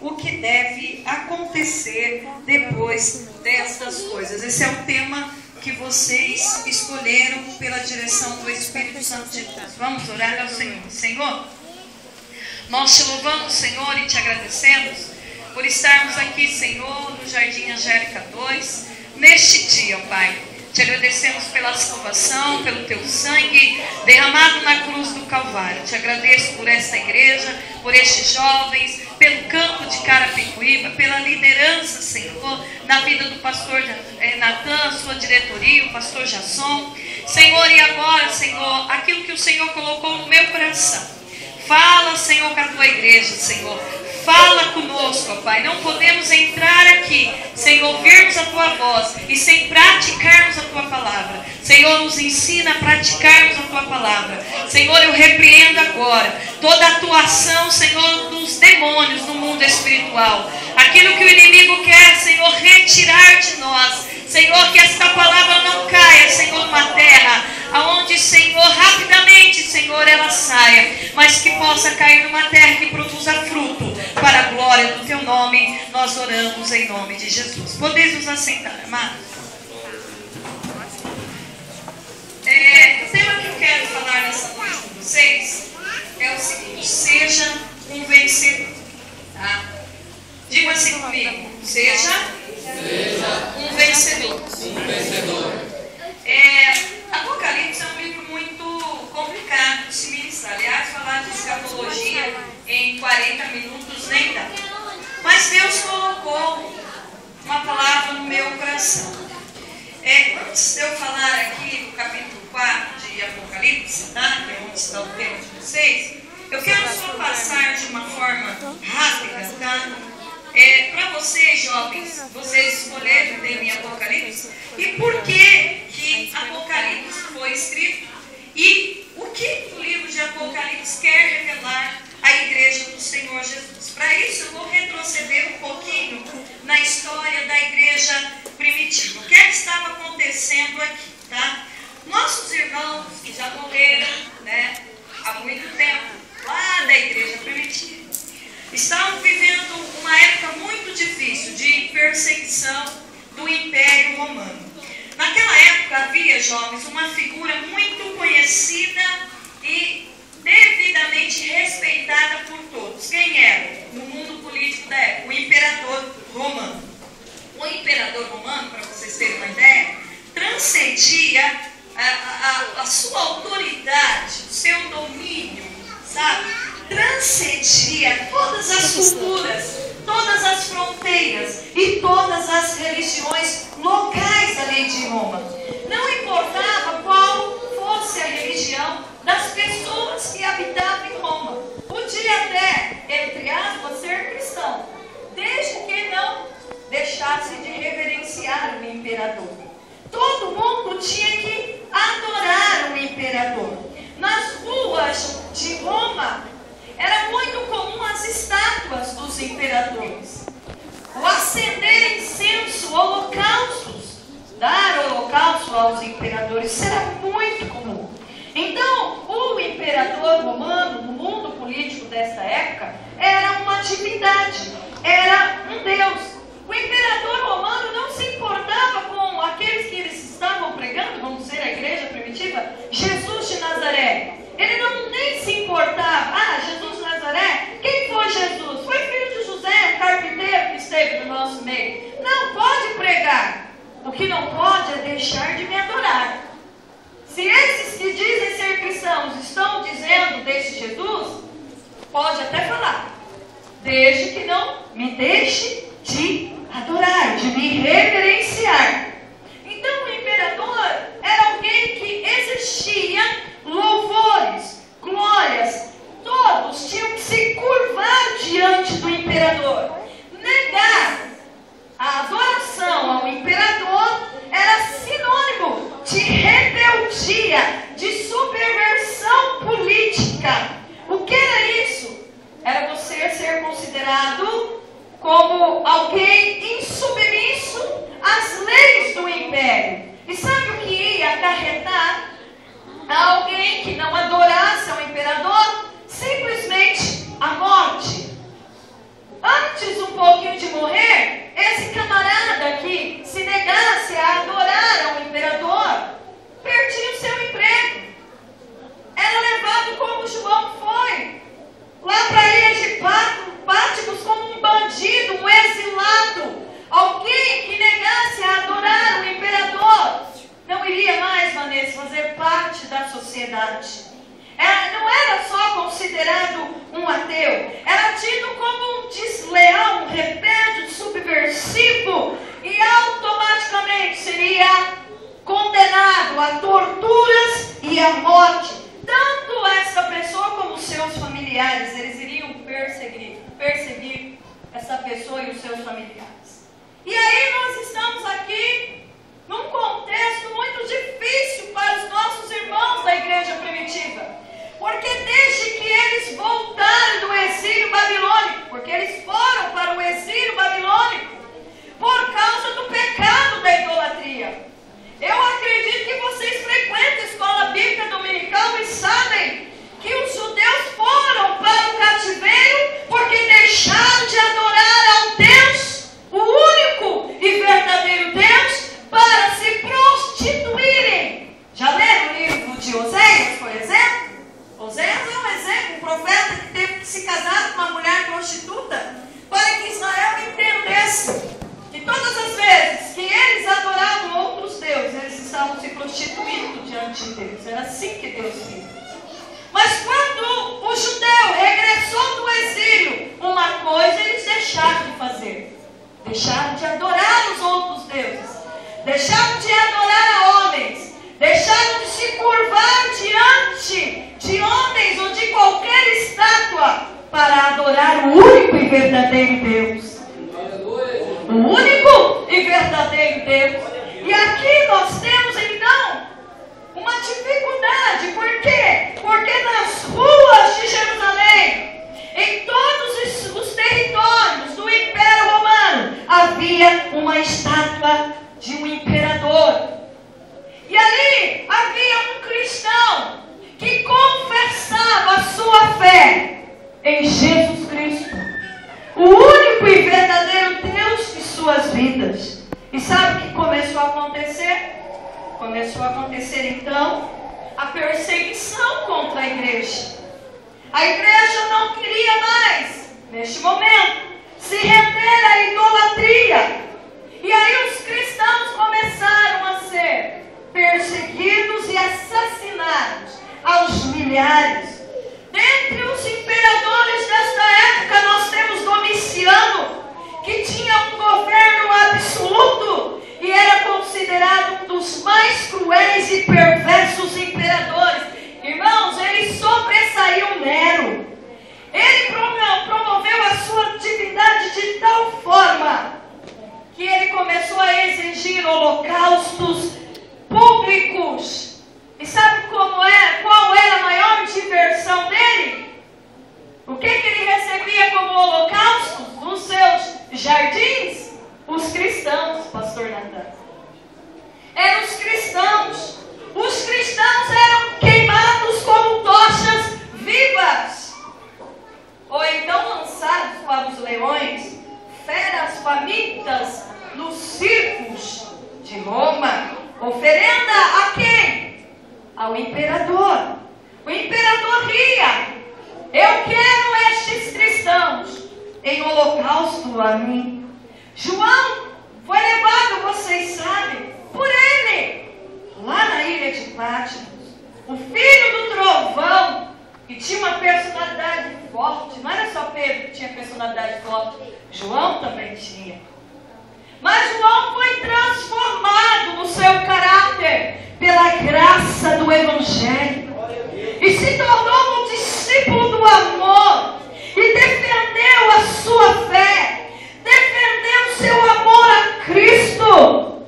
o que deve acontecer depois destas coisas. Esse é o tema que vocês escolheram pela direção do Espírito Santo de Deus. Vamos orar ao Senhor. Senhor, nós te louvamos, Senhor, e te agradecemos por estarmos aqui, Senhor, no Jardim Angélica 2, neste dia, Pai. Te agradecemos pela salvação, pelo teu sangue derramado na cruz do Calvário. Te agradeço por esta igreja, por estes jovens, pelo campo de Carapicuíba, pela liderança, Senhor, na vida do pastor Natan, sua diretoria, o pastor Jasson. Senhor, e agora, Senhor, aquilo que o Senhor colocou no meu coração. Fala, Senhor, com a tua igreja, Senhor. Fala conosco, ó Pai. Não podemos entrar aqui sem ouvirmos a tua voz e sem praticarmos a tua palavra. Senhor, nos ensina a praticarmos a tua palavra. Senhor, eu repreendo agora toda a atuação, Senhor, dos demônios no mundo espiritual. Aquilo que o inimigo quer, Senhor, retirar de nós. Senhor, que esta palavra não caia, Senhor, numa terra aonde, Senhor, rapidamente, Senhor, ela saia, mas que possa cair numa terra que produza fruto para a glória do teu nome. Nós oramos em nome de Jesus. Podeis nos assentar, amados? O tema que eu quero falar nessa noite com vocês é o seguinte: seja um vencedor. Tá? Diga assim comigo: seja um vencedor. Apocalipse é um livro muito complicado de se ministrar. Aliás, falar de escatologia em 40 minutos nem dá. Mas Deus colocou uma palavra no meu coração. Antes de eu falar aqui do capítulo 4 de Apocalipse, tá? Que é onde está o tema de vocês, eu quero só passar de uma forma rápida, tá? Para vocês, jovens, vocês escolheram o tema em Apocalipse e por que Apocalipse foi escrito e o que o livro de Apocalipse quer revelar à igreja do Senhor Jesus. Para isso eu vou retroceder um pouquinho na história da igreja primitiva. O que é que estava acontecendo aqui, tá? Nossos irmãos que já morreram, né, há muito tempo, lá da igreja primitiva, estavam vivendo uma época muito difícil de perseguição do Império Romano. Naquela época havia, jovens, uma figura muito conhecida e devidamente respeitada por todos. Quem era? No mundo político da época, o Imperador Romano. O Imperador Romano, para vocês terem uma ideia, transcendia a sua autoridade, o seu domínio, sabe? Transcendia todas as culturas, todas as fronteiras e todas as religiões locais ali de Roma. Não importava qual fosse a religião das pessoas que habitavam em Roma. Podia até, entre aspas, ser cristão, desde que não deixasse de reverenciar o imperador. Todo mundo tinha que adorar o imperador. Nas ruas de Roma era muito comum as estátuas dos imperadores. O acender incenso, holocaustos, dar holocausto aos imperadores, isso era muito comum. Então, o imperador romano, no mundo político dessa época, era uma divindade, era um deus. O imperador romano não se importava com aqueles que eles estavam pregando, vamos dizer, a igreja primitiva, Jesus de Nazaré. Ele nem se importava. Jesus de Nazaré, quem foi Jesus? Foi filho de José, carpinteiro que esteve no nosso meio. Não, pode pregar. O que não pode é deixar de me adorar. Se esses que dizem ser cristãos estão dizendo deste Jesus, pode até falar, desde que não me deixe de adorar, de me reverenciar. Então o imperador era alguém que exigia louvores, glórias. Todos tinham que se curvar diante do imperador. Negar a adoração ao imperador era sinônimo de rebeldia, de subversão política. O que era isso? Era você ser considerado como alguém insubmisso às leis do império. E sabe o que ia acarretar a alguém que não adorasse ao imperador? Simplesmente a morte. Antes abençoe os seus familiares. E aí nós estamos aqui num contexto muito difícil para os nossos irmãos da igreja primitiva. Porque desde que eles voltaram do exílio babilônico, porque eles foram para o exílio babilônico, por causa do pecado da idolatria. Eu acredito que vocês frequentam a escola bíblica dominical e sabem que os judeus foram para o cativeiro porque deixaram de adorar ao Deus, o único e verdadeiro Deus, para se prostituírem. Já leram o livro de Oséias, por exemplo? Oséias é um exemplo, um profeta que teve que se casar com uma mulher prostituta para que Israel entendesse que todas as vezes que eles adoravam outros deuses, eles estavam se prostituindo diante de Deus. Era assim que Deus via. Mas quando o judeu regressou do exílio, uma coisa eles deixaram de fazer. Deixaram de adorar os outros deuses. Deixaram de adorar a homens. Deixaram de se curvar diante de homens ou de qualquer estátua para adorar o único e verdadeiro Deus. O único e verdadeiro Deus. E aqui nós temos então uma dificuldade. Por quê? Porque nas ruas de Jerusalém, em todos os territórios do Império Romano, havia uma estátua de um imperador. E ali havia um cristão que confessava a sua fé em Jesus Cristo, o único e verdadeiro Deus de suas vidas. E sabe o que começou a acontecer? Começou a acontecer então a perseguição contra a igreja. A igreja não queria mais, neste momento, se render à idolatria. E aí os cristãos começaram a ser perseguidos e assassinados aos milhares. Dentre os imperadores desta época, nós temos Domiciano, que tinha um governo absoluto e era considerado um dos mais cruéis e perversos imperadores. Irmãos, ele sobressaiu Nero. Ele promoveu a sua divindade de tal forma que ele começou a exigir holocaustos públicos. E sabe qual era a maior diversão dele? O que ele recebia como holocausto nos seus jardins? Os cristãos, pastor Natan. Eram os cristãos. Os cristãos eram queimados como tochas vivas, ou então lançados para os leões, feras famintas nos circos de Roma. Oferenda a quem? Ao imperador. O imperador ria. Eu quero estes cristãos em holocausto a mim. João foi levado, vocês sabem, por ele, lá na ilha de Patmos. O filho do trovão, que tinha uma personalidade forte. Não era só Pedro que tinha personalidade forte, João também tinha. Mas João foi transformado no seu caráter pela graça do Evangelho e se tornou um discípulo do amor e defendeu a sua fé, defendeu seu amor a Cristo.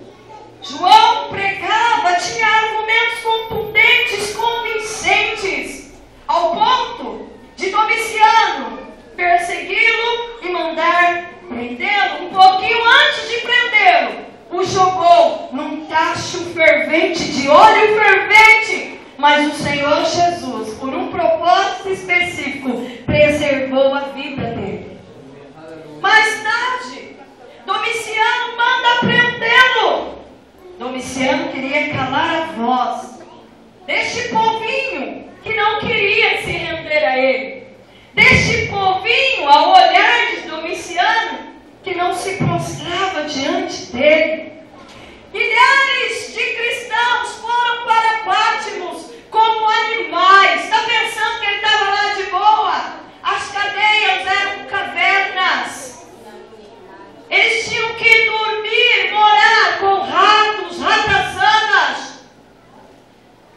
João pregava, tinha argumentos contundentes, convincentes, ao ponto de Domiciano persegui-lo e mandar prendê-lo. Um pouquinho antes de prendê-lo, o jogou num tacho fervente, de óleo fervente. Mas o Senhor Jesus, por um propósito específico, preservou a vida dele. Mais tarde, Domiciano manda prendê-lo. Domiciano queria calar a voz deste povinho que não queria se render a ele. Deste povinho, ao olhar de Domiciano, que não se prostrava diante dele. Milhares de cristãos foram para Patmos como animais. Está pensando que ele estava lá de boa? As cadeias eram cavernas. Eles tinham que dormir, morar com ratos, ratazanas.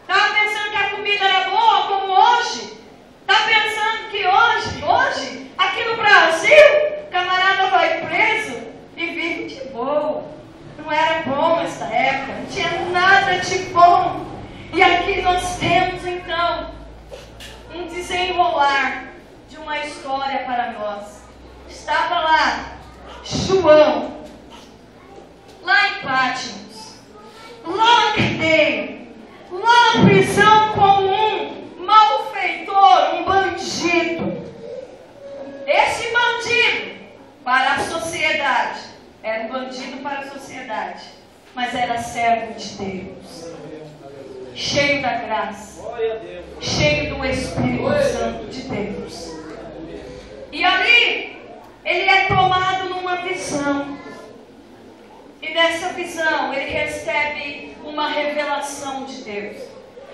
Estava pensando que a comida era boa como hoje? Está pensando que hoje, aqui no Brasil, o camarada vai preso João, lá em Patmos, lá na cadeia, lá na prisão com um malfeitor, um bandido. Esse bandido para a sociedade, era um bandido para a sociedade, mas era servo de Deus, cheio da graça, cheio do Espírito Santo de Deus. E ali, ele é tomado numa visão. E nessa visão, ele recebe uma revelação de Deus.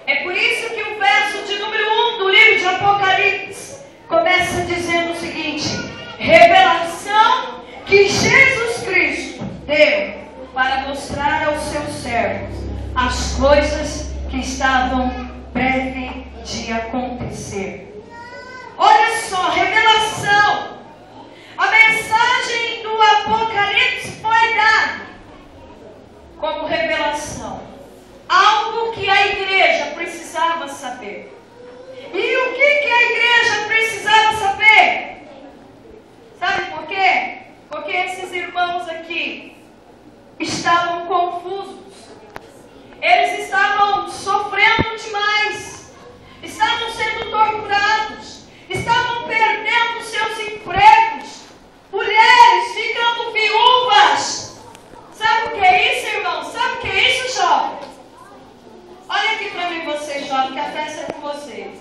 É por isso que o verso de número 1 do livro de Apocalipse começa dizendo o seguinte: revelação que Jesus Cristo deu para mostrar aos seus servos as coisas que estavam breve de acontecer. Olha só, revelação. A mensagem do Apocalipse foi dada como revelação, algo que a igreja precisava saber. E o que a igreja precisava saber? Sabe por quê? Porque esses irmãos aqui estavam confusos. Eles estavam sofrendo demais. Estavam sendo torturados. Estavam perdendo seus empregos. Mulheres ficando viúvas. Sabe o que é isso, irmão? Sabe o que é isso, jovem? Olha aqui para mim, vocês, jovem, que a festa é com vocês.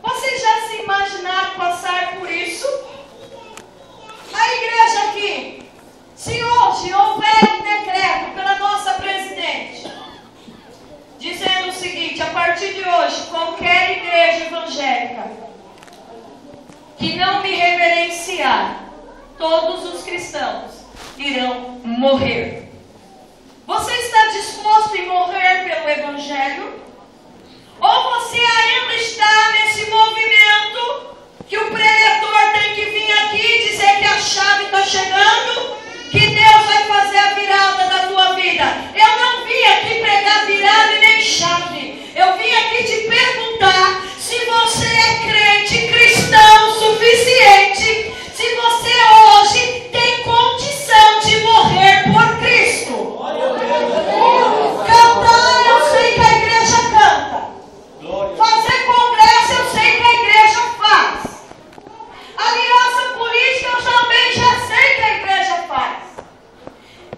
Vocês já se imaginaram passar por isso? A igreja aqui, se hoje houver um decreto pela nossa presidente, dizendo o seguinte: a partir de hoje, qualquer igreja evangélica que não me reverenciar, todos os cristãos irão morrer. Você está disposto em morrer pelo Evangelho? Ou você ainda está nesse movimento que o pregador tem que vir aqui dizer que a chave está chegando, que Deus vai fazer a virada da tua vida? Eu não vim aqui pregar virada e nem chave. Eu vim aqui te perguntar se você é crente, cristão suficiente, se você hoje tem condição de morrer por Cristo. Cantar, eu sei que a igreja canta. Fazer congresso, eu sei que a igreja faz. Aliança política, eu também já sei que a igreja faz.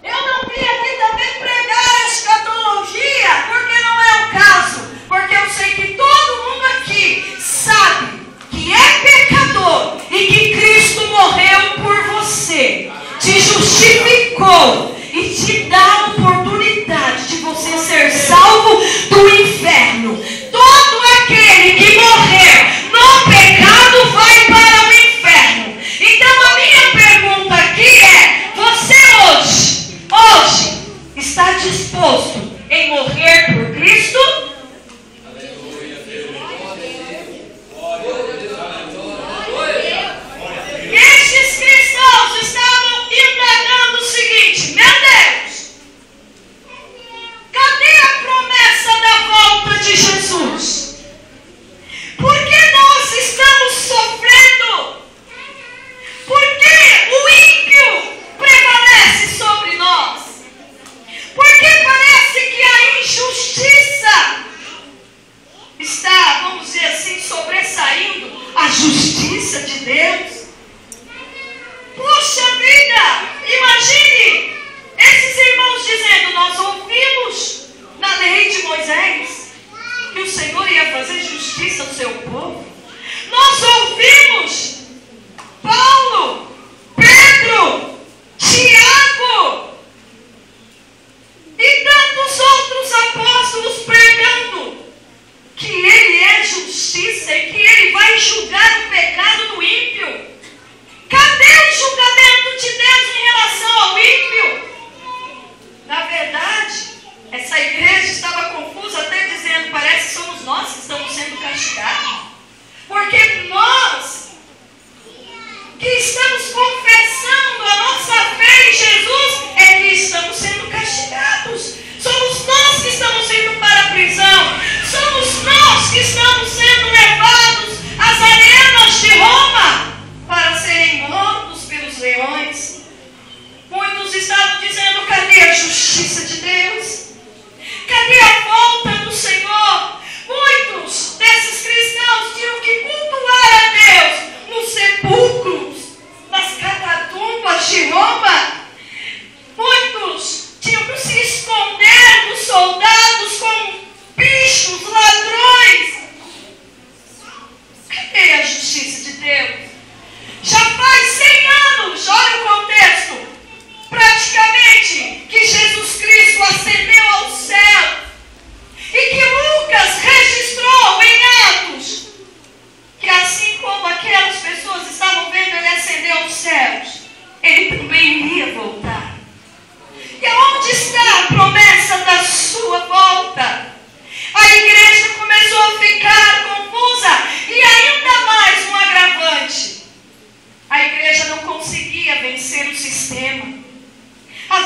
Eu não vim aqui também pregar a escatologia, porque não é o caso. Porque eu sei que todo mundo aqui sabe que é pecador e que Cristo morreu por você, te justificou e te dá a oportunidade de você ser salvo do inferno. Todo aquele que morrer no pecado vai para o inferno. Então a minha pergunta aqui é: você hoje está disposto em morrer por Cristo? Estes cristãos estavam indagando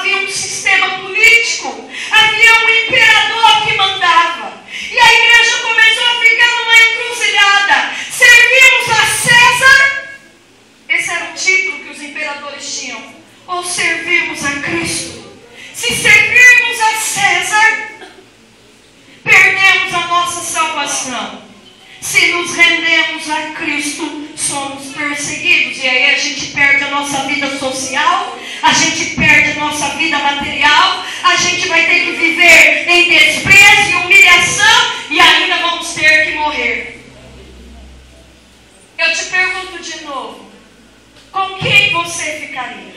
havia um sistema político, havia um imperador que mandava. E a igreja começou a ficar numa encruzilhada. Servimos a César, esse era o título que os imperadores tinham, ou servimos a Cristo. Se servirmos a César, perdemos a nossa salvação. Se nos rendemos a Cristo, somos perseguidos. E aí a gente perde a nossa vida social, a gente perde a nossa vida material, a gente vai ter que viver em desprezo e humilhação e ainda vamos ter que morrer. Eu te pergunto de novo, com quem você ficaria?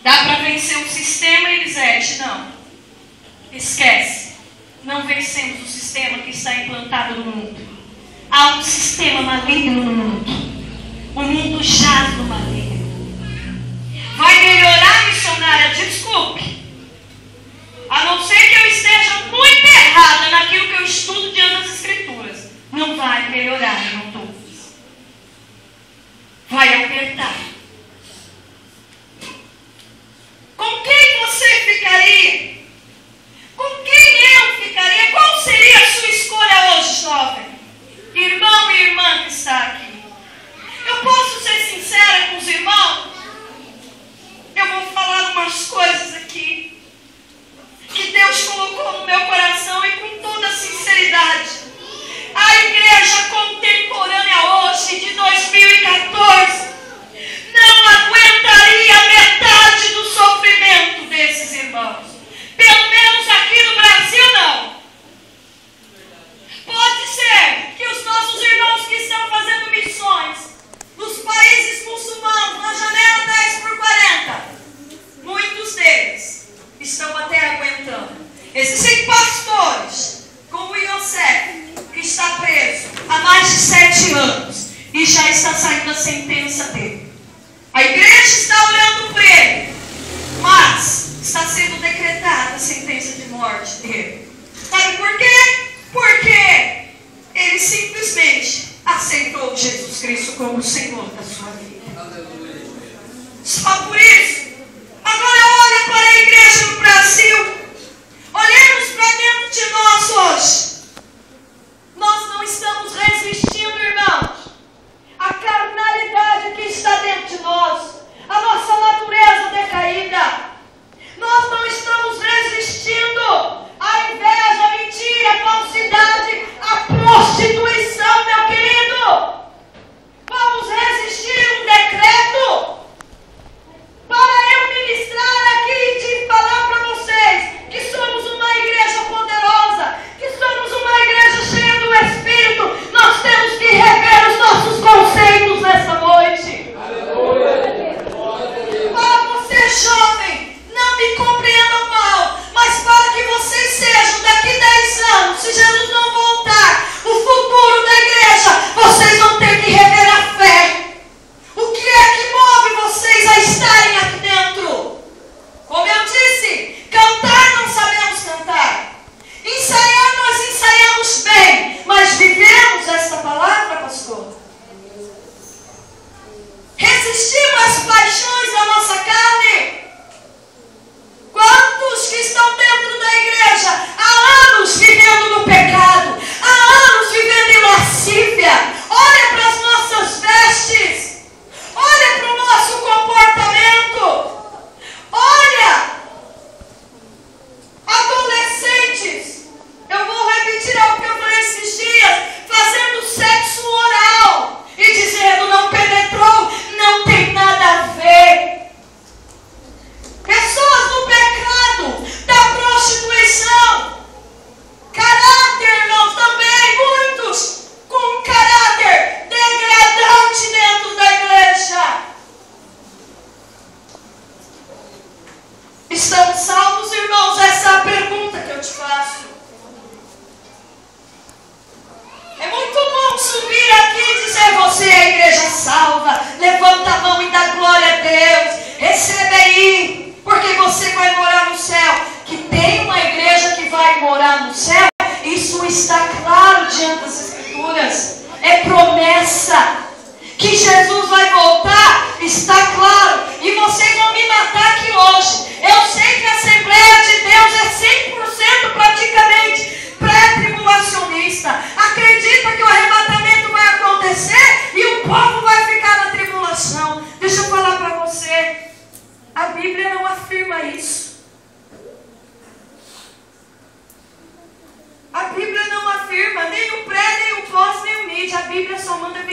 Dá para vencer o sistema, Elisete? Não. Esquece. Não vencemos o sistema que está implantado no mundo. Há um sistema maligno no mundo. O mundo jaz no maligno. Vai melhorar, missionária? Desculpe. A não ser que eu esteja muito errada naquilo que eu estudo diante das Escrituras. Não vai melhorar, irmão Douglas. Vai apertar. Com quem você ficaria? Com quem eu ficaria? Qual seria a sua escolha hoje, jovem? Irmão e irmã que está aqui. Eu posso ser sincera com os irmãos? Eu vou falar umas coisas aqui que Deus colocou no meu coração e com toda sinceridade. A igreja contemporânea hoje, de 2014, não aguentaria metade do sofrimento desses irmãos. Pelo menos aqui no Brasil, não. Pode ser que os nossos irmãos que estão fazendo missões nos países muçulmanos, na janela 10x40, muitos deles estão até aguentando. Existem pastores, como o Yosef, que está preso há mais de 7 anos e já está saindo a sentença dele. A igreja está olhando para ele, mas está sendo decretada a sentença de morte dele. Sabe por quê? Porque ele simplesmente aceitou Jesus Cristo como o Senhor da sua vida. Só por isso. Agora olha para a igreja no Brasil. Olhemos para dentro de nós hoje. Nós não estamos resistindo, irmãos. A carnalidade que está dentro de nós, a nossa natureza decaída. Nós não estamos resistindo à inveja, à mentira, à falsidade, à prostituição, meu querido. Vamos resistir a um decreto para eu ministrar aqui e te falar para vocês que somos uma igreja poderosa, que somos uma igreja cheia do Espírito. Nós temos que rever os nossos conceitos nessa noite. Para você, jovem, não me compreendam mal, mas para que vocês sejam daqui 10 anos, se Jesus não voltar, o futuro da igreja, vocês vão ter que rever a fé. O que é que move vocês a estarem aqui dentro? Como eu disse, cantar não sabemos cantar. Ensaiar nós ensaiamos bem, mas vivemos esta palavra, pastor? Resistimos às paixões da nossa carne? Quantos que estão dentro da igreja há anos vivendo no pecado, há anos vivendo em lascívia? Olha para as nossas vestes, olha para o nosso comportamento, olha, adolescentes, eu vou repetir algo que eu falei esses dias, fazendo sexo oral e dizendo não penetrou, não tem nada a ver. Pessoas no pecado, da prostituição, caráter, irmãos, também, muitos com um caráter degradante dentro da igreja. Estamos salvos, irmãos? Essa é a pergunta que eu te faço. É muito bom subir aqui e dizer: você é a igreja salva, levanta a mão e dá glória a Deus, recebe aí, porque você vai morar no céu. Que tem uma igreja que vai morar no céu, isso está claro diante das Escrituras, é promessa. Que Jesus vai voltar, está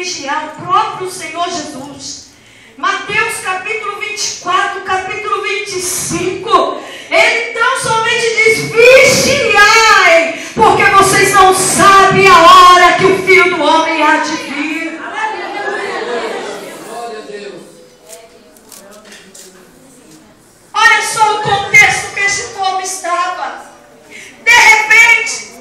vigiar, o próprio Senhor Jesus. Mateus capítulo 24, capítulo 25, ele tão somente diz: vigiai, porque vocês não sabem a hora que o Filho do Homem há de vir. Olha só o contexto que esse povo estava. De repente,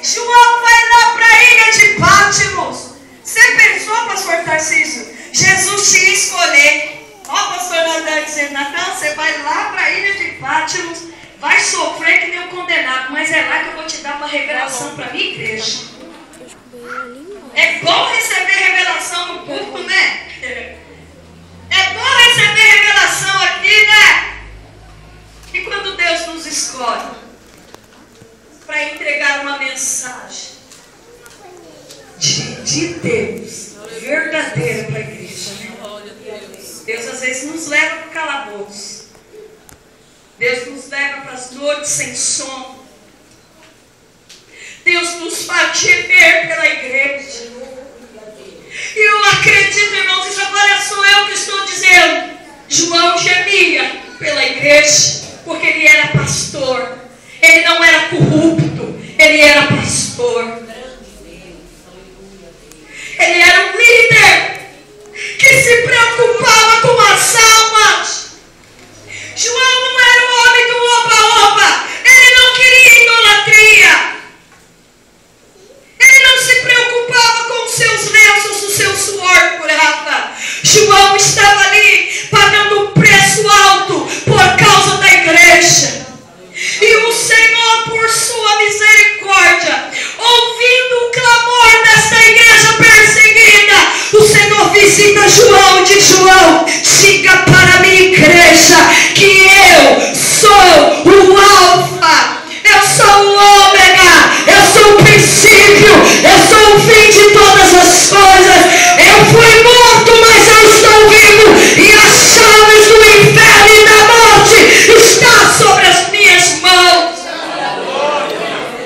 João vai lá para a ilha de Pátimos. Você pensou, pastor Tarcísio? Jesus te escolher. Ó, pastor Natan dizendo: Natan, você vai lá para a ilha de Pátimos, vai sofrer que nem um condenado, mas é lá que eu vou te dar uma revelação para a minha igreja. É bom receber revelação no público, né? É bom receber revelação aqui, né? E quando Deus nos escolhe para entregar uma mensagem de Deus verdadeira para a igreja, né? Deus às vezes nos leva para o calabouço. Deus nos leva para as noites sem sono. Deus nos faz gemer pela igreja. E eu acredito, irmãos, isso agora sou eu que estou dizendo. João gemia pela igreja, porque ele era pastor. Ele não era corrupto, ele era pastor. Ele era um líder que se preocupava com as almas. João não era o homem do oba-oba. Ele não queria idolatria. Ele não se preocupava com os seus lenços, o seu suor curava. João estava ali pagando um preço alto por causa da igreja. E o Senhor, por sua misericórdia, ouvindo o clamor desta igreja perseguida, o Senhor visita João e diz: João, diga para a minha igreja que eu sou o Alfa, eu sou o Ômega, eu sou o princípio, eu sou o fim de todas as coisas. Eu fui morto, mas eu estou vivo, e as chaves do inferno e da morte estão sobre as minhas mãos.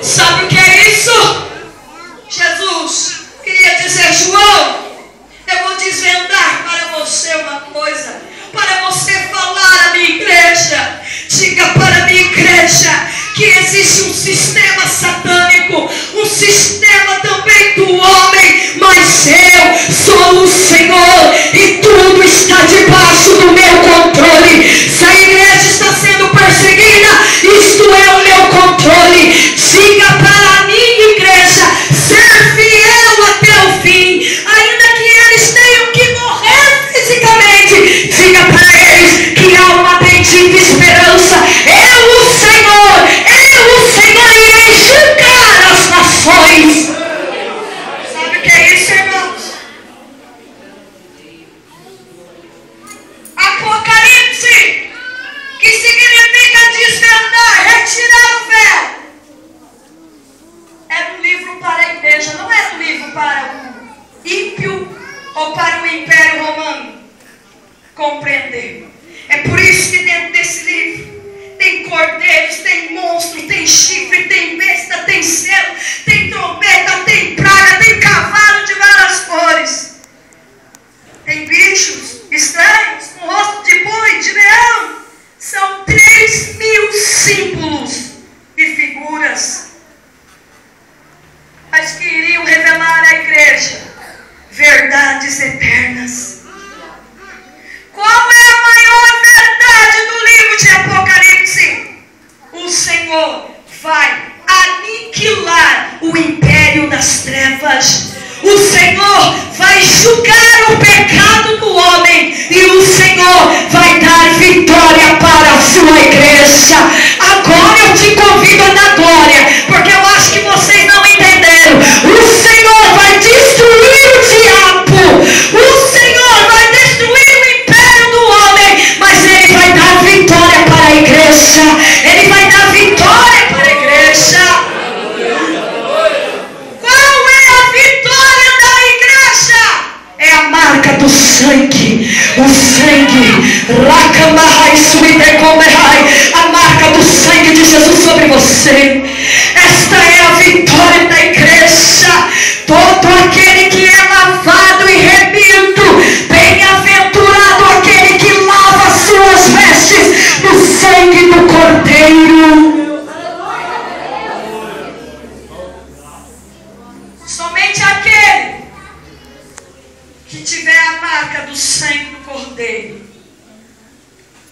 Sabe o que é isso? Jesus queria dizer: João, eu vou desvendar para você uma coisa, para você falar à minha igreja. Diga para a minha igreja que existe um sistema satânico, um sistema também do homem, mas eu sou o Senhor e tudo está debaixo do meu controle. Se a igreja está sendo perseguida, isto é o meu controle. Diga para a minha igreja ser fiel até o fim, ainda que eles tenham que morrer fisicamente. Diga para eles que há uma bendita esperança. Eu, o Senhor, irei julgar as nações. Sabe o que é isso, irmãos? Apocalipse, que significa desvendar, retirar o véu. Era um livro para a igreja, não era um livro para o ímpio ou para o Império Romano compreender. É por isso que dentro desse livro tem cordeiros, tem monstros, tem chifre, tem besta, tem selo, tem trombeta, tem praga, tem cavalo de várias cores. Tem bichos estranhos com rosto de boi, de leão. São 3.000 símbolos e figuras, mas que iriam revelar à igreja verdades eternas. Qual é a maior verdade do livro de Apocalipse? O Senhor vai aniquilar o império das trevas. O Senhor vai julgar o pecado do homem e o Senhor vai dar vitória para a sua igreja. Agora eu te convido a dar glória, porque eu acho que vocês não entenderam. O Senhor vai destruir o diabo. O Senhor vai destruir o império do homem, mas Ele vai dar vitória para a igreja. Ele vai dar vitória para a igreja. Qual é a vitória da igreja? É a marca do sangue. O sangue, a marca do sangue de Jesus sobre você. Esta é a vitória da igreja. Todo aquele que é lavado que tiver a marca do sangue do Cordeiro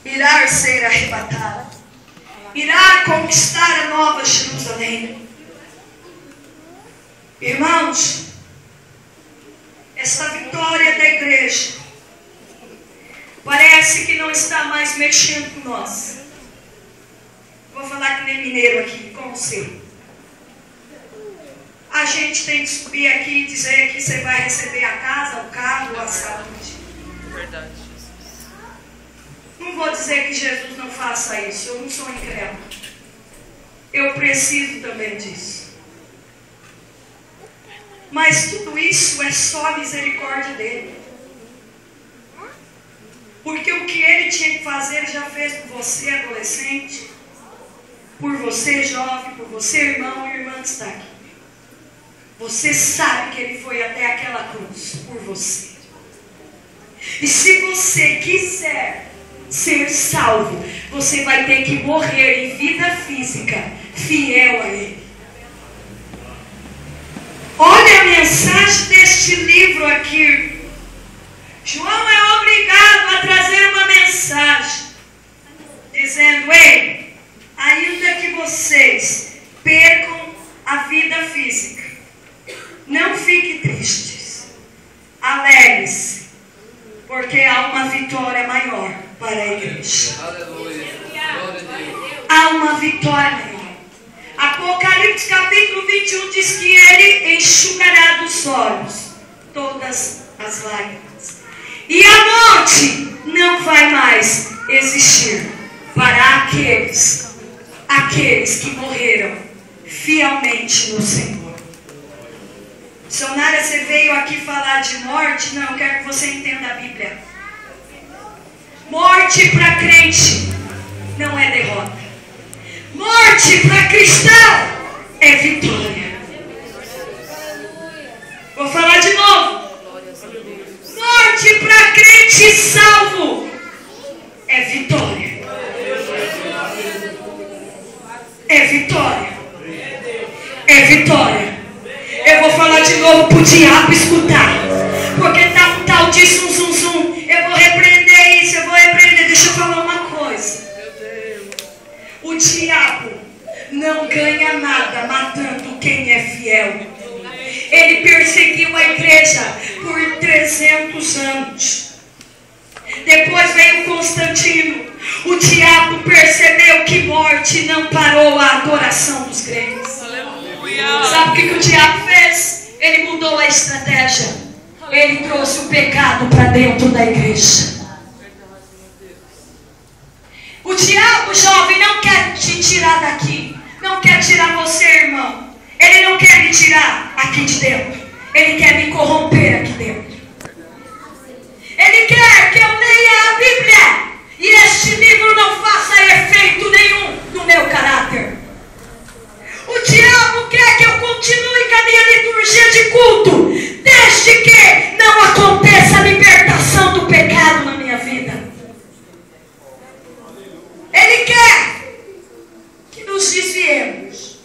irá ser arrebatado, irá conquistar a nova Jerusalém. Irmãos, essa vitória da igreja parece que não está mais mexendo com nós. Vou falar que nem mineiro aqui, com você. A gente tem que subir aqui e dizer que você vai receber a casa, o carro, a saúde. Verdade. Não vou dizer que Jesus não faça isso, eu não sou incrédulo. Eu preciso também disso. Mas tudo isso é só a misericórdia dele. Porque o que ele tinha que fazer, ele já fez por você, adolescente, por você, jovem, por você, irmão e irmã que está aqui. Você sabe que ele foi até aquela cruz por você. E se você quiser ser salvo, você vai ter que morrer em vida física, fiel a ele. Olha a mensagem deste livro aqui. João é obrigado a trazer uma mensagem dizendo: ei, ainda que vocês percam a vida física, não fiquem tristes, alegres, porque há uma vitória maior para a igreja. Aleluia. Há uma vitória maior. Apocalipse capítulo 21 diz que ele enxugará dos olhos todas as lágrimas, e a morte não vai mais existir para aqueles que morreram fielmente no Senhor. Sonara, você veio aqui falar de morte? Não, eu quero que você entenda a Bíblia. Morte para crente não é derrota. Morte para cristão é vitória. Vou falar de novo. Morte para crente salvo é vitória. É vitória. É vitória. Eu vou falar de novo para o diabo escutar. Porque está um tal de zum, zum, zum. Eu vou repreender isso, eu vou repreender. Deixa eu falar uma coisa. O diabo não ganha nada matando quem é fiel. Ele perseguiu a igreja por 300 anos. Depois veio Constantino. O diabo percebeu que morte não parou a adoração dos crentes. Sabe o que o diabo fez? Ele mudou a estratégia. Ele trouxe o pecado para dentro da igreja. O diabo, jovem, não quer te tirar daqui. Não quer tirar você, irmão. Ele não quer me tirar aqui de dentro. Ele quer me corromper aqui dentro. Ele quer que eu leia a Bíblia e este livro não faça efeito nenhum no meu caráter. O diabo quer que eu continue com a minha liturgia de culto, desde que não aconteça a libertação do pecado na minha vida. Ele quer que nos desviemos.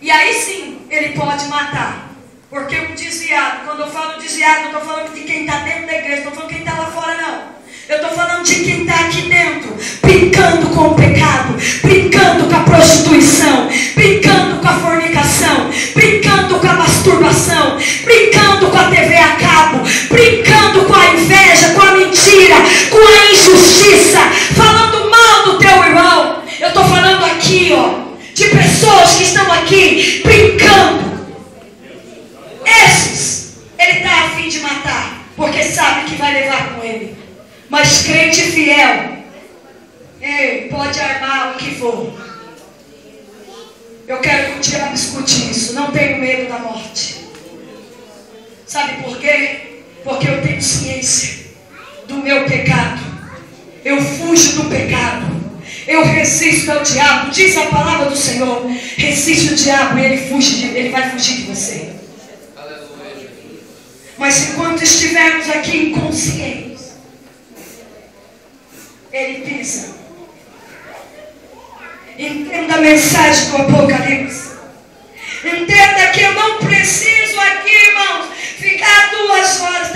E aí sim, ele pode matar. Porque um desviado, quando eu falo desviado, não estou falando de quem está dentro da igreja, não estou falando de quem está lá fora, não. Eu estou falando de quem está aqui dentro, brincando com o pecado, brincando com a prostituição, brincando com a fornicação, brincando com a masturbação, brincando com a TV a cabo, brincando com a inveja, com a mentira, com a injustiça, falando mal do teu irmão. Eu estou falando aqui, de pessoas que estão aqui brincando. Esses, ele está a fim de matar, porque sabe que vai levar com ele. Mas crente fiel, pode armar o que for. Eu quero que o diabo escute isso. Não tenho medo da morte. Sabe por quê? Porque eu tenho ciência do meu pecado. Eu fujo do pecado. Eu resisto ao diabo. Diz a palavra do Senhor: resiste o diabo e ele vai fugir de você. Mas enquanto estivermos aqui inconscientes, ele pisa. Entenda a mensagem do Apocalipse. Entenda que eu não preciso aqui, irmãos, ficar 2 horas.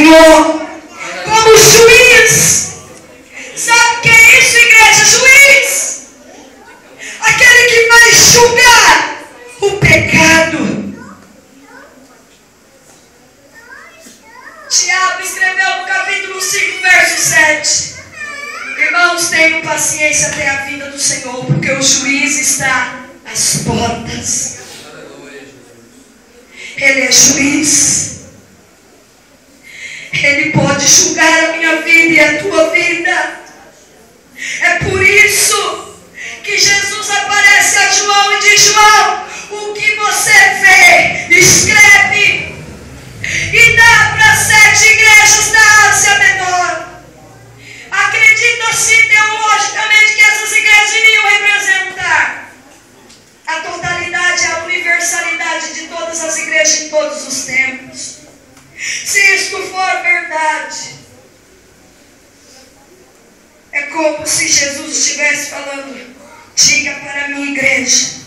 Senhor, como juiz. Sabe o que é isso, igreja? Juiz. Aquele que vai julgar o pecado. Tiago escreveu no capítulo 5, verso 7. Irmãos, tenham paciência até a vinda do Senhor, porque o juiz está às portas. Ele é juiz. Ele pode julgar a minha vida e a tua vida. É por isso que Jesus aparece a João e diz: João, o que você vê, escreve e dá para 7 igrejas da Ásia Menor. Acredita-se teologicamente que essas igrejas iriam representar a totalidade, a universalidade de todas as igrejas em todos os tempos. Se isto for verdade, é como se Jesus estivesse falando: diga para a minha igreja,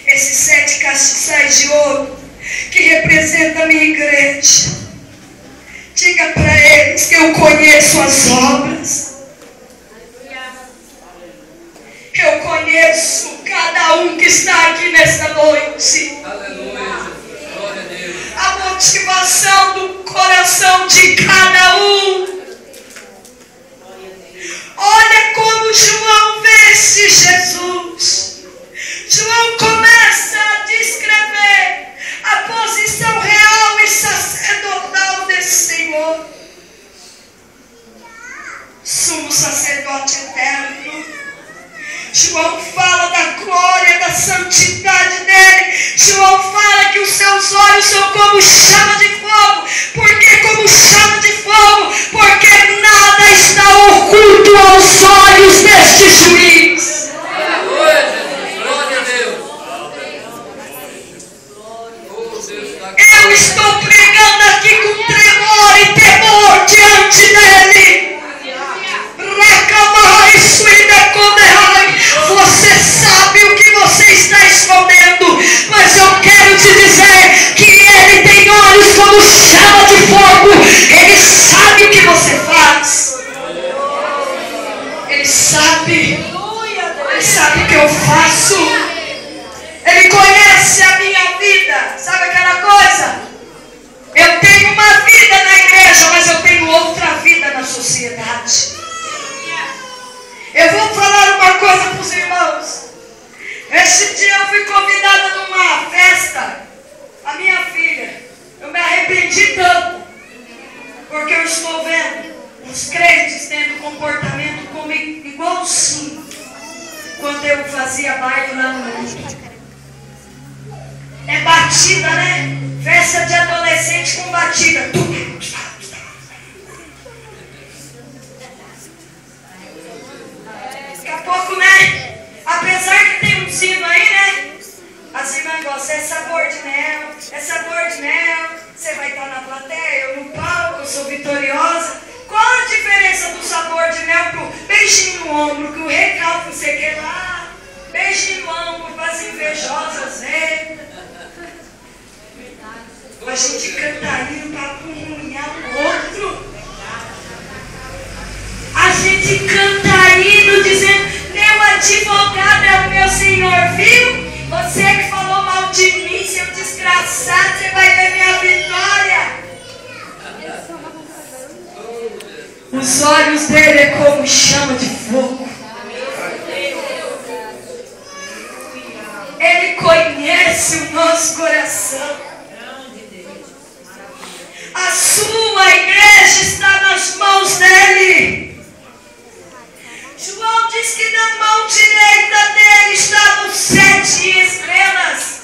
esses 7 castiçais de ouro que representam a minha igreja, diga para eles que eu conheço as obras. Eu conheço cada um que está aqui nesta noite. Aleluia. Glória a Deus. A motivação do coração de cada um. Olha como João vê-se Jesus. João começa a descrever a posição real e sacerdotal desse Senhor. Sumo sacerdote eterno. João fala da glória, da santidade dele. João fala que os seus olhos são como chama de fogo. Por que como chama de fogo? Porque nada está oculto aos olhos deste juiz. Aleluia, Jesus. Glória a Deus. Eu estou pregando aqui com tremor e temor diante dele. Você sabe o que você está escondendo, mas eu quero te dizer que ele tem olhos como chama de fogo. Ele sabe o que você faz. Ele sabe o que eu faço. Ele conhece a minha vida. Sabe aquela coisa? Eu tenho uma vida na igreja, mas eu tenho outra vida na sociedade. Eu vou falar uma coisa para os irmãos. Este dia eu fui convidada numa festa. A minha filha. Eu me arrependi tanto. Porque eu estou vendo os crentes tendo comportamento comigo igualzinho quando eu fazia baile lá no mundo. É batida, né? Festa de adolescente com batida. Daqui a pouco, né? Apesar que tem um sino aí, né? As irmãs gostam, é sabor de mel, é sabor de mel. Você vai estar na plateia, eu no palco, eu sou vitoriosa. Qual a diferença do sabor de mel pro beijinho no ombro, que o recalque você quer lá? Beijinho no ombro para as invejosas, né? A gente cantaria para acompanhar o outro. A gente cantaria dizendo: meu advogado é o meu Senhor, viu? Você que falou mal de mim, seu desgraçado, você vai ver minha vitória. Os olhos dele é como chama de fogo. Ele conhece o nosso coração. A sua igreja está nas mãos dele. João diz que na mão direita dele estavam 7 estrelas.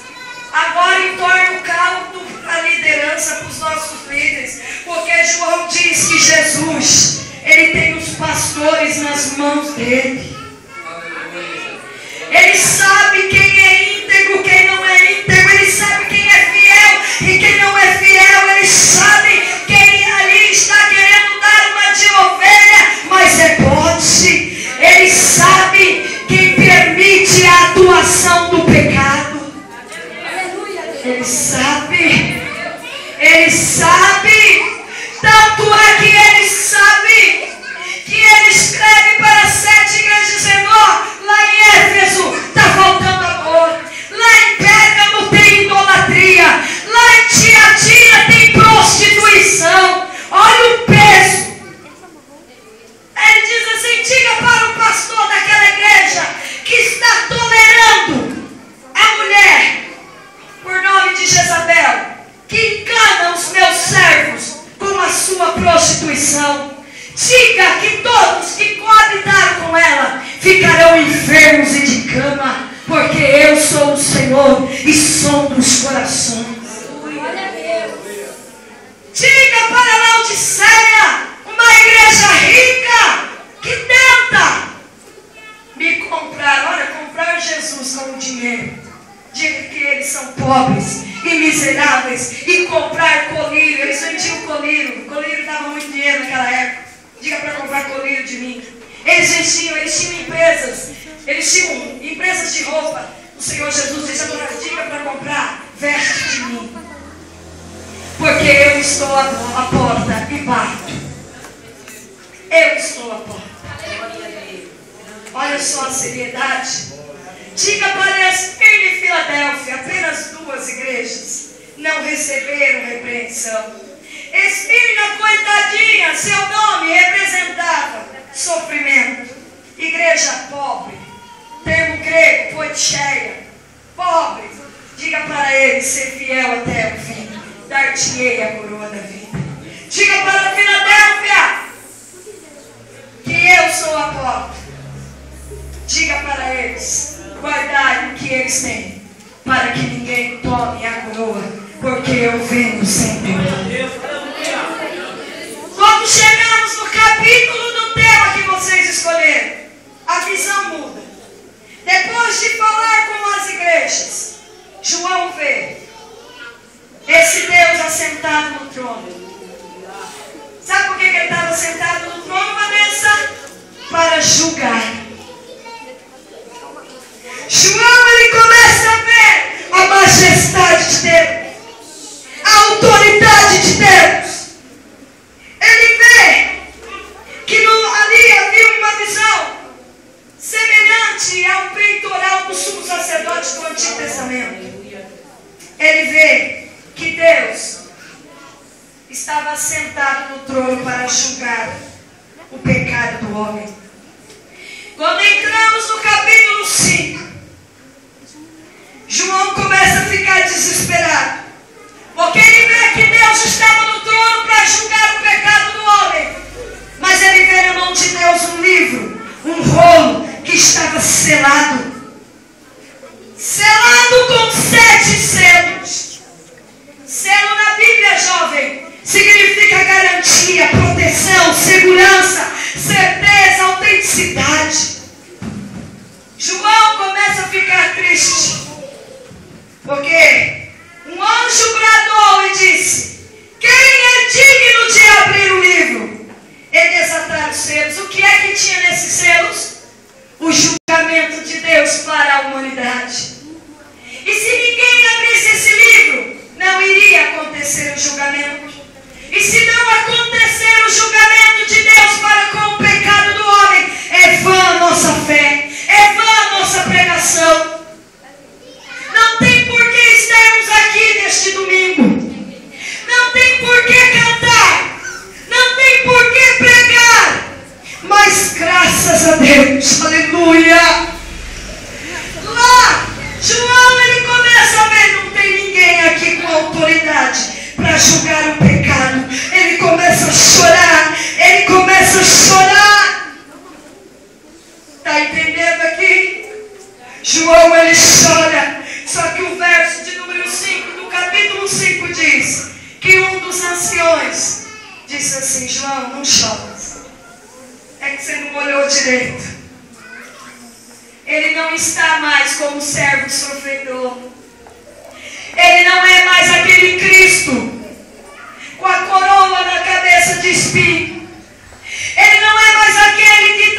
Agora entorna o caldo para a liderança, para os nossos líderes. Porque João diz que Jesus, ele tem os pastores nas mãos dele. Ele sabe quem é íntegro, quem não é íntegro. Ele sabe quem é fiel e quem não é fiel. Ele sabe quem ali está querendo dar uma de ovelha, mas é bode. Ele sabe quem permite a atuação do pecado. Ele sabe prisão. Diga que todos que coabitaram com ela ficarão enfermos e de cama, porque eu sou o Senhor e sondo os corações. Diga para Laodiceia, uma igreja rica que tenta me comprar, olha, comprar Jesus com o dinheiro. Diga que eles são pobres e miseráveis e comprar colírio. Eles vendiam colírio. Colírio dava muito dinheiro naquela época. Diga para comprar colírio de mim. Eles tinham empresas de roupa. O Senhor Jesus disse agora, diga para comprar veste de mim. Porque eu estou à porta e bato. Eu estou à porta. Olha só a seriedade. Diga para Esmirna e Filadélfia, apenas 2 igrejas não receberam repreensão. Esmirna, coitadinha, seu nome representava sofrimento. Igreja pobre, termo grego, poicheia, pobre. Diga para ele ser fiel até o fim. Dar-te-ei a coroa da vida. Diga para Filadélfia que eu sou a porta. Diga para eles guardar o que eles têm, para que ninguém tome a coroa, porque eu venho sempre. Quando chegamos no capítulo do tema que vocês escolheram, a visão muda. Depois de falar com as igrejas, João vê esse Deus assentado no trono. Sabe por que ele estava sentado no trono, Vanessa? Para julgar. João, ele começa a ver a majestade de Deus, a autoridade de Deus. Ele vê que ali havia uma visão semelhante ao peitoral do sumo sacerdote do Antigo Testamento. Ele vê que Deus estava sentado no trono para julgar o pecado do homem. Quando entramos no capítulo 5, João começa a ficar desesperado, porque ele vê que Deus estava no trono para julgar o pecado do homem, mas ele vê na mão de Deus um livro, um rolo que estava selado com 7 selos. Selo na Bíblia, jovem, significa garantia, proteção, segurança, certeza, autenticidade. João começa a ficar triste, porque um anjo bradou e disse: quem é digno de abrir o livro e desatar os selos? O que é que tinha nesses selos? O julgamento de Deus para a humanidade. E se ninguém abrisse esse livro, não iria acontecer o julgamento. E se não acontecer o julgamento de Deus para com o pecado do homem, é vã a nossa fé, é vã a nossa pregação. Não tem por que estarmos aqui neste domingo. Não tem por que cantar. Não tem por que pregar. Mas graças a Deus, aleluia. Lá, João, ele começa a ver, não tem ninguém aqui com autoridade para julgar o pecado. Ele começa a chorar. Ele começa a chorar. Está entendendo aqui? João, ele chora. Só que o verso de número 5 do capítulo 5 diz que um dos anciões disse assim: João, não choras. É que você não olhou direito. Ele não está mais como servo sofredor. Ele não é mais aquele Cristo com a coroa na cabeça de espinho. Ele não é mais aquele que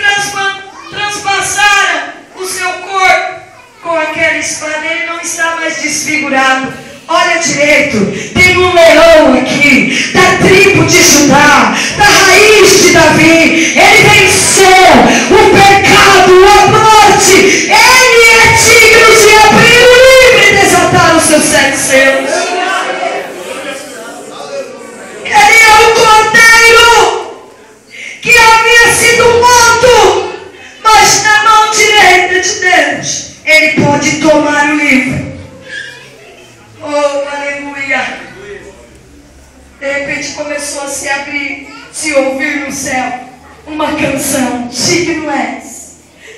transpassaram o seu corpo com aquela espada. Ele não está mais desfigurado. Olha direito, tem um leão aqui, da tribo de Judá, da raiz de Davi. Ele venceu o pecado, a morte. Ele é digno de abrir o livro e desatar os seus 7 selos. Ele é o cordeiro que havia sido morto, mas na mão direita de Deus ele pode tomar o livro. Oh, aleluia. De repente começou a se abrir, se ouvir no céu uma canção: digno és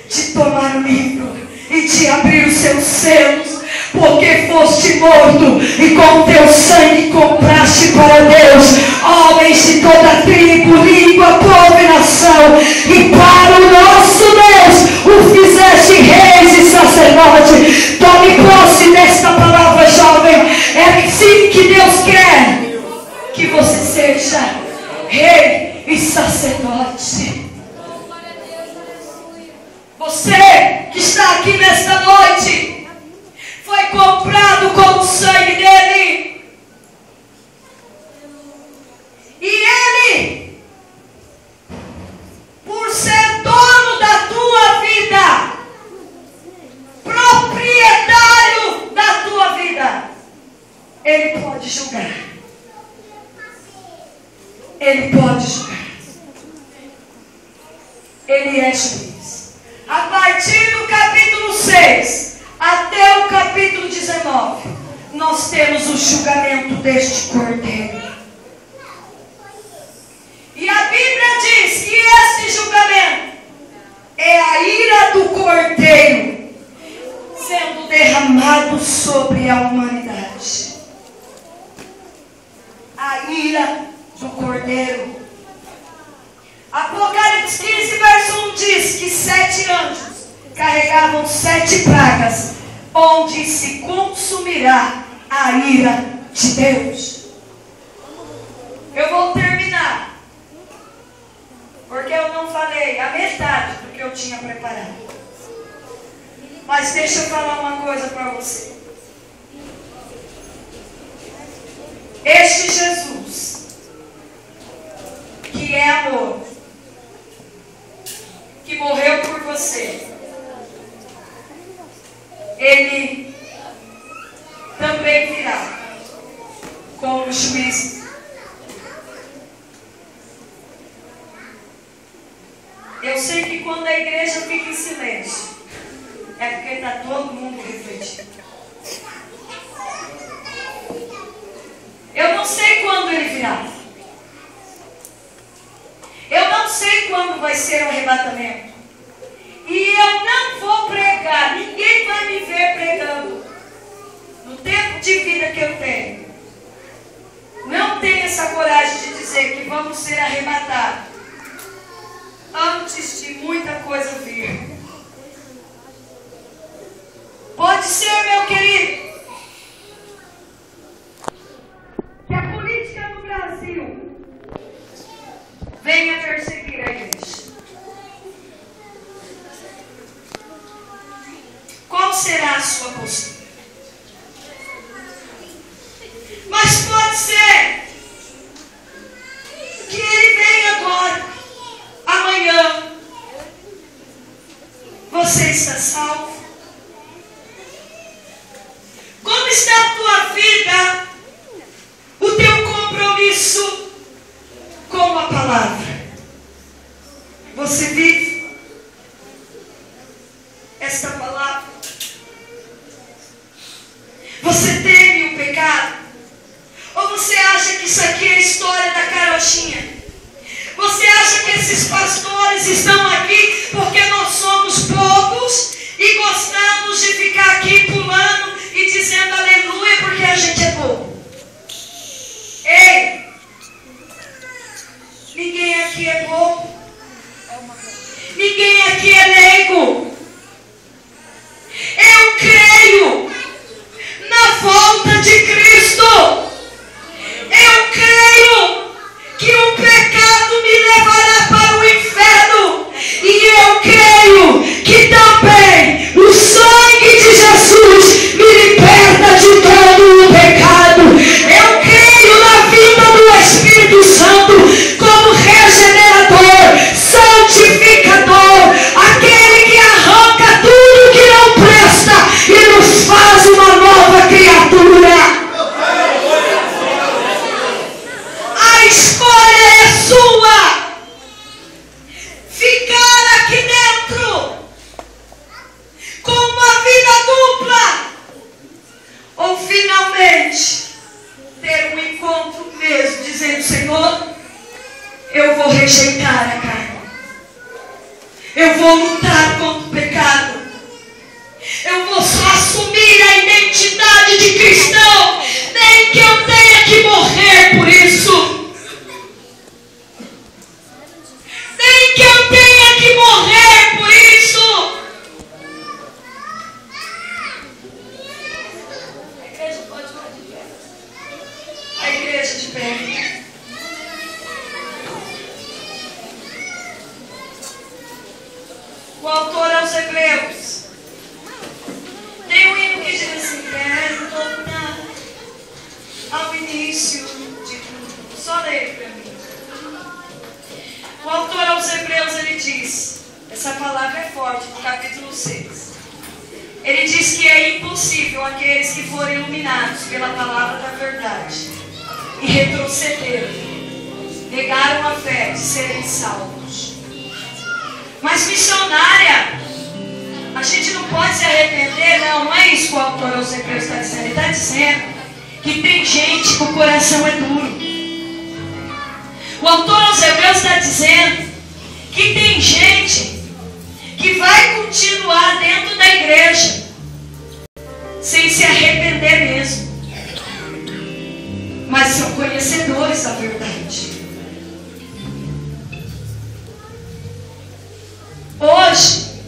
de tomar o livro e de abrir os seus selos, porque foste morto e com teu sangue compraste para Deus homens de toda tribo, língua, povo e nação, e para o nosso Deus o fizeste reis e sacerdote. Tome posse desta palavra, jovem. É assim que Deus quer que você seja rei e sacerdote. Você que está aqui nesta noite foi comprado com o sangue dele. E ele, por ser dono da tua vida, proprietário da tua vida, ele pode julgar. Ele pode julgar. Ele é juiz. A partir do capítulo 6 até o capítulo 19, nós temos o julgamento deste cordeiro. E a Bíblia diz que este julgamento é a ira do cordeiro sendo derramado sobre a humanidade. A ira do cordeiro. Apocalipse 15, verso 1 diz que 7 anjos carregavam 7 pragas, onde se consumirá a ira de Deus. Eu vou terminar, porque eu não falei a metade do que eu tinha preparado. Mas deixa eu falar uma coisa para você. Este Jesus, que é amor, que morreu por você, ele também virá com o juízo. Eu sei que quando a igreja fica em silêncio, é porque está todo mundo refletindo. Eu não sei quando ele virá. Eu não sei quando vai ser o arrebatamento. E eu não vou pregar. Ninguém vai me ver pregando. No tempo de vida que eu tenho, não tenho essa coragem de dizer que vamos ser arrebatados antes de muita coisa vir. Pode ser, meu querido, que a política no Brasil venha perseguir a igreja. Qual será a sua postura? Mas pode ser que ele venha agora, amanhã. Você está salvo? Como está a tua vida? O teu compromisso com a palavra? Você vive esta palavra? Você teme o pecado? Ou você acha que isso aqui é a história da carochinha? Você acha que esses pastores estão aqui porque nós somos poucos e gostamos de ficar aqui pulando e dizendo aleluia porque a gente é pouco? Ei! Ninguém aqui é pouco. Ninguém aqui é leigo. Eu creio na volta de Cristo. Eu creio que o pecado me levará para o inferno. E eu creio que também o sangue de Jesus me liberta de todo o pecado. Eu creio na vinda do Espírito Santo como regenerador, santificador, aquele que arranca eu vou rejeitar a carne. Eu vou lutar contra o pecado. Eu vou só assumir a identidade de cristão, nem que eu tenha que morrer por isso. Nem que eu tenha que morrer por isso. A igreja pode ficar de pé. A igreja de pé. O autor aos Hebreus tem um hino que diz assim: quero voltar ao início de tudo. Só leia para mim. O autor aos Hebreus, ele diz, essa palavra é forte, no capítulo 6. Ele diz que é impossível aqueles que forem iluminados pela palavra da verdade e retrocederam, negaram a fé de serem salvos. Mas missionária, a gente não pode se arrepender, não é isso que o autor aos Hebreus está dizendo. Ele está dizendo que tem gente que o coração é duro. O autor aos Hebreus está dizendo que tem gente que vai continuar dentro da igreja sem se arrepender mesmo, mas são conhecedores da verdade. Hoje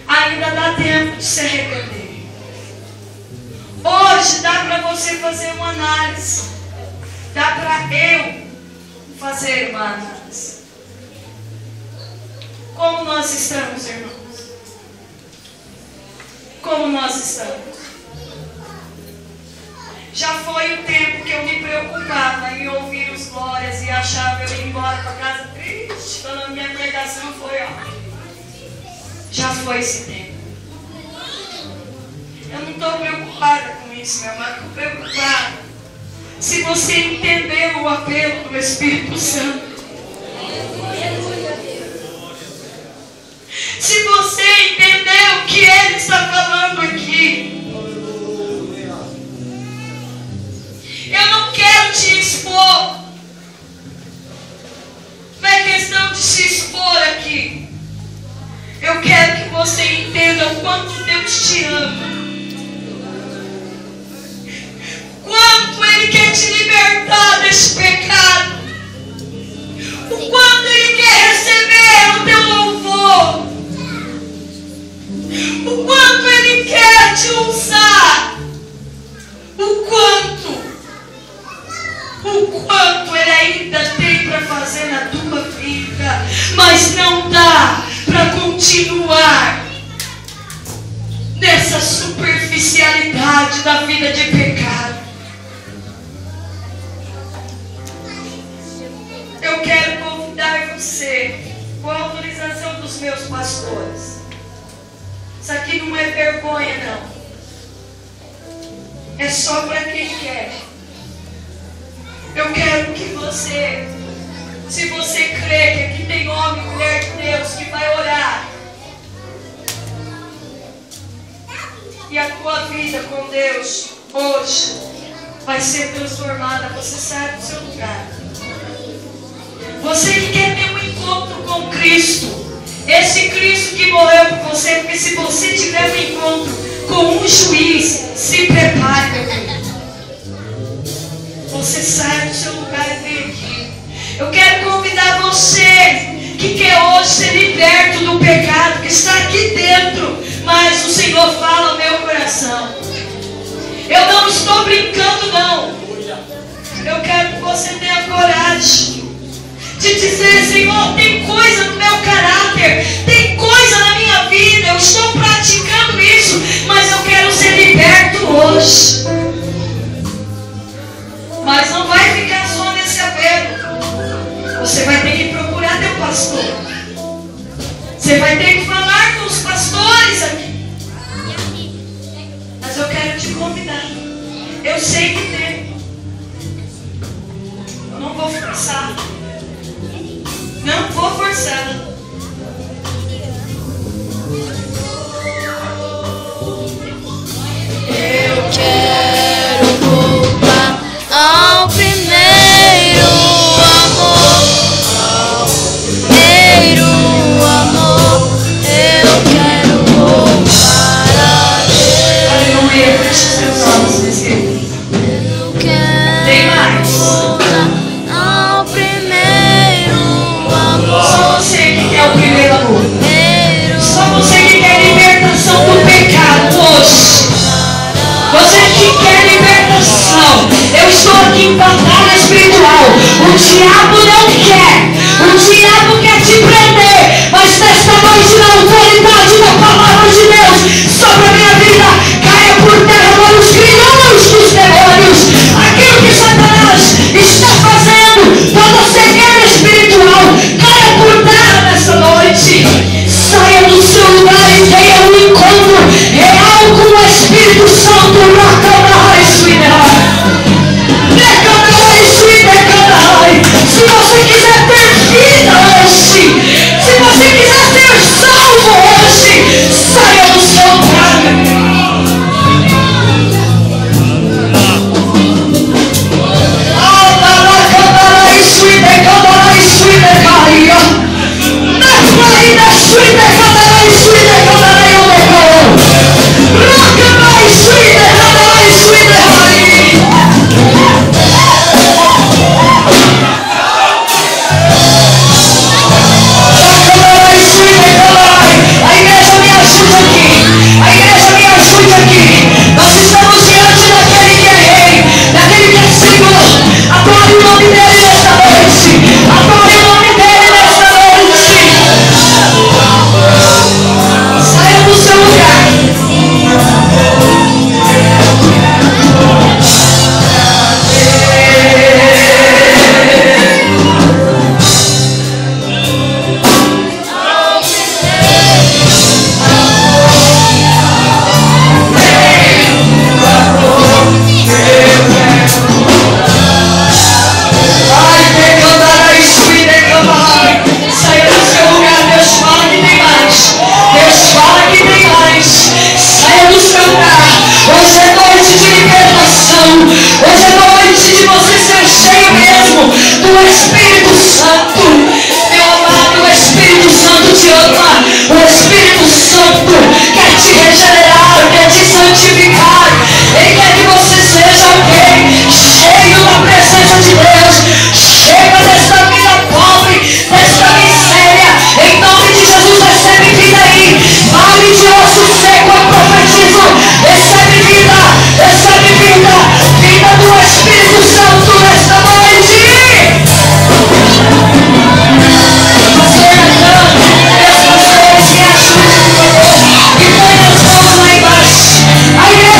ainda dá tempo de se arrepender. Hoje dá para você fazer uma análise. Dá para eu fazer uma análise. Como nós estamos, irmãos? Como nós estamos? Já foi o tempo que eu me preocupava em ouvir os glórias e achava eu ir embora para casa triste, falando minha pregação foi ótima. Já foi esse tempo. Eu não estou preocupada com isso, meu amado. Estou preocupada se você entendeu o apelo do Espírito Santo. Se você entendeu o que Ele está falando aqui. Eu não quero te expor. Não é questão de se expor aqui. Eu quero que você entenda o quanto Deus te ama. Quanto Ele quer te libertar desse pecado. O quanto Ele quer receber o teu louvor. O quanto Ele quer te usar. O quanto Ele ainda tem para fazer na tua vida. Mas não dá para continuar nessa superficialidade da vida de pecado. Eu quero convidar você, com a autorização dos meus pastores. Isso aqui não é vergonha, não. É só para quem quer. Eu quero que você, se você crê que aqui tem homem e mulher de Deus que vai orar, e a tua vida com Deus hoje vai ser transformada, você sai do seu lugar. Você quer ter um encontro com Cristo, esse Cristo que morreu por você, porque se você tiver um encontro com um juiz, se prepare, meu querido. Você sai do seu lugar e vem aqui. Eu quero convidar você que quer hoje ser liberto do pecado que está aqui dentro, mas o Senhor fala ao meu coração. Eu não estou brincando, não. Eu quero que você tenha coragem de dizer: Senhor, tem coisa no meu caráter, tem coisa na minha vida, eu estou praticando isso, mas eu quero ser liberto hoje. Mas não vai ficar só nesse apelo. Você vai ter que procurar teu pastor. Você vai ter que falar com os pastores aqui. Mas eu quero te convidar. Eu sei que tem. Eu não vou forçar. Não vou forçar. Eu quero voltar ao primeiro amor. diabo não quer. O diabo quer te prender. Mas nesta noite, na autoridade da palavra de Deus sobre a minha vida, caia por terra para os grilhões dos demônios. Aquilo que Satanás está fazendo, toda cegueira espiritual, caia por terra nessa noite. Saia do seu lugar e tenha um encontro real com o Espírito Santo. Se você quiser ter vida hoje, se você quiser ser salvo hoje, saia do seu lugar. Nós estamos diante daquele que é rei, daquele que é Senhor. Adore o nome dele nesta noite. Adore o nome dele nesta noite. Saia do seu lugar. Hoje é noite de libertação. Hoje é noite de você ser cheio mesmo do Espírito Santo. Meu amado, o Espírito Santo te ama. O Espírito Santo quer te regenerar, quer te santificar. Ele quer que você seja alguém cheio da presença de Deus. Chega desta vida pobre, desta miséria. Em nome de Jesus, recebe vida aí. Vale de osso seco, eu profetizo. Recebe vida, vida do Espírito Santo nesta noite. Pastor Natan, meus pastores, me ajudem, por favor, e põe as mãos lá embaixo. A igreja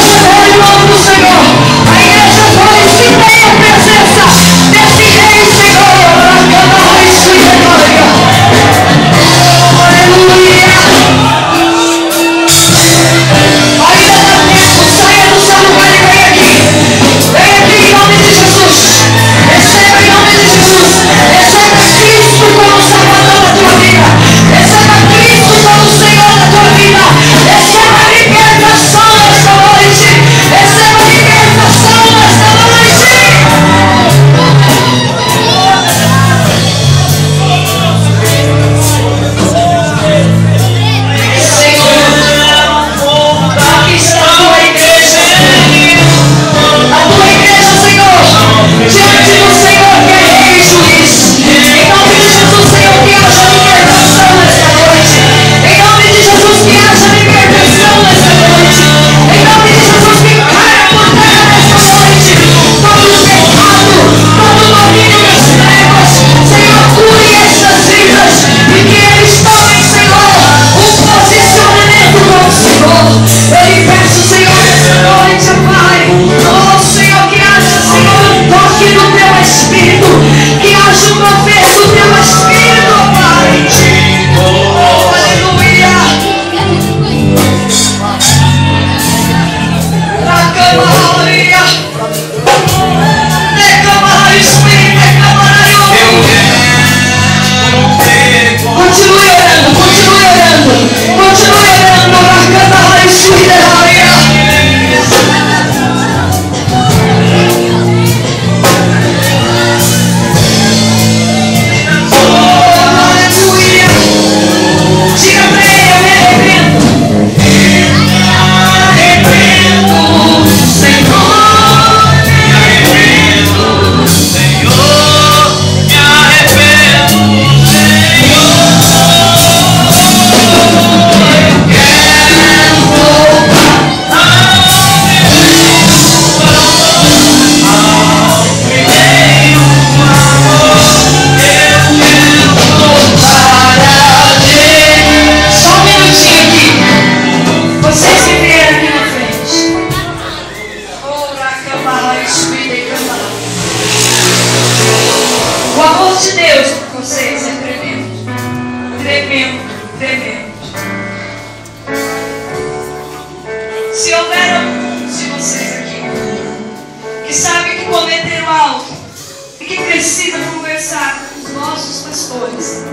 pastores.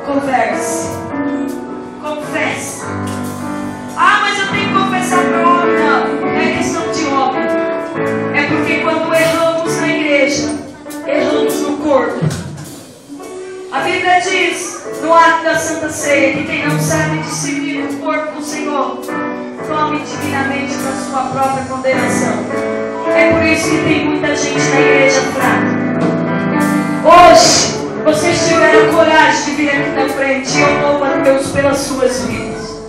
Converse. Confesse. Ah, mas eu tenho que confessar para o homem. Não é questão de homem. É porque quando erramos na igreja, erramos no corpo. A Bíblia diz no ato da Santa Ceia que quem não sabe discernir o corpo do Senhor tome divinamente para sua própria condenação. É por isso que tem muita gente na igreja fraca. Hoje vocês tiveram coragem de vir aqui na frente e eu louvo a Deus pelas suas vidas.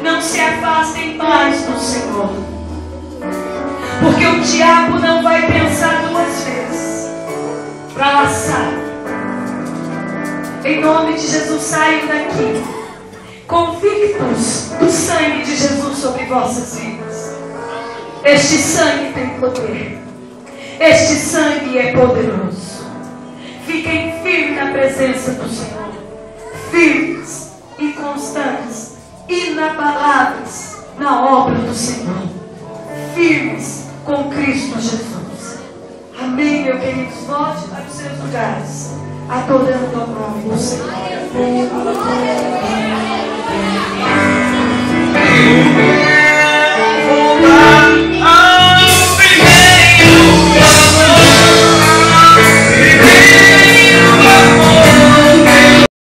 Não se afastem mais do Senhor, porque o diabo não vai pensar duas vezes para laçar. Em nome de Jesus, saiam daqui convictos do sangue de Jesus sobre vossas vidas. Este sangue tem poder. Este sangue é poderoso. Fiquem firmes na presença do Senhor. Firmes e constantes, inabaláveis na obra do Senhor. Firmes com Cristo Jesus. Amém, meu querido. Volte para os seus lugares, adorando ao nome do Senhor.